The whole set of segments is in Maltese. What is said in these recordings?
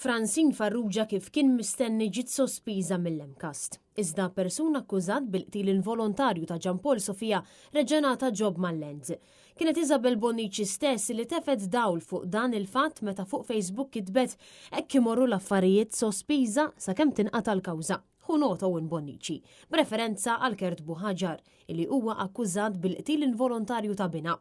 Francine Farrugia kif kien mistenni ġiet sospiża mill-Lemcast. Iżda persuna akkużat bil-qtil involontarju ta' Gianpaul Sofia reġenata ġob mal-Lenz. Kienet Isabel Bonnici stess li tefed dawl fuq dan il-fatt meta fuq Facebook kitbet hekk imorru l-affarijiet sospiża sakemm tinqata' l-kawża. Nota Owen Bonnici, b'referenza għal Kertbu Ħaġar, illi huwa akkużat bil-qtil involontarju ta' bina.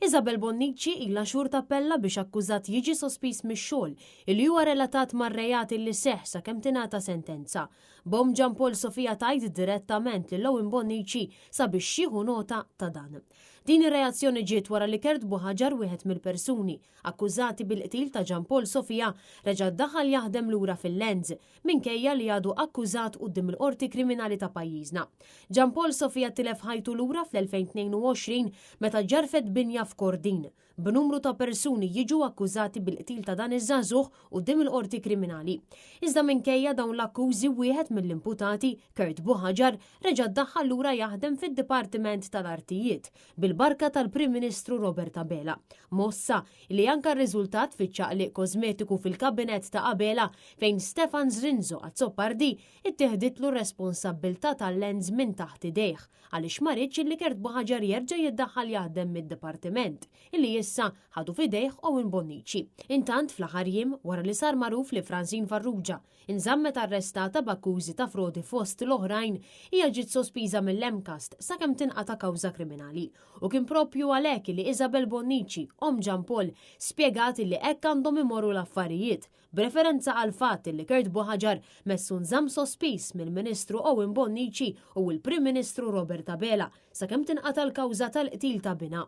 Isabel Bonnici ilha xhur tappella biex akkużat jiġi sospiż mix-xogħol illi huwa relatat mar-rejati li seħħ sakemm tingħata sentenza. Bom Gianpaul Sofia tgħid direttament lil Owen Bonnici sabiex jieħu nota ta' dan. Din ir-reazzjoni ġiet wara li Kertbu Ħaġar wieħed mill-persuni akkużati bil-qtil ta' Gianpaul Sofia reġa' ddaħħal jaħdem lura fil-Lenz minkejja li għadu akkużat quddiem il-qorti kriminali ta' pajjiżna. Gianpaul Sofia tilef ħajtu lura fl-2022 meta ġarfet binja f'Kordin b'numru ta' persuni jiġu akkużati bil-qtil ta' dan iż-żagħżugħ quddiem il-qorti kriminali. Iżda minkejja dawn l-akkużi wieħed mill-imputati, Kertbu Ħaġar, reġa' ddaħħal lura jaħdem fid-Dipartiment tal-Artijiet bil-barka tal-Prim Ministru Robert Abela. Mossa li anka r-riżultat fiċ-ċaqliq kosmetiku fil-kabinett ta' Abela fejn Stefan Zrinzo Azzopardi ittieħditlu r-responsabbiltà tal-Lenz minn taħt idejh għaliex ma rridx li Kertbu Ħaġar jerġa' jiddaħħal jaħdem mid-dipartiment illi issa ħadu f'idejh Owen Bonnici. Intant fl-aħħar jiem wara li sar magħruf li Francine Farrugia inżammet arrestata b'akkużi ta' frodi fost l-oħrajn hija ġiet sospiża mill-Lemcast sakemm tinqata' kawża kriminali. U kien proprju għalhekk li Isabel Bonnici, om Gianpaul, spjegat li hekk għandhom imorru l-affarijiet, b'referenza għal fatt li Kertbu Ħaġar messu nżamm sospiż mill-Ministru Owen Bonnici u l-Prim Ministru Robert Abela sakemm tinqata' l-kawża tal-qtil ta' bina.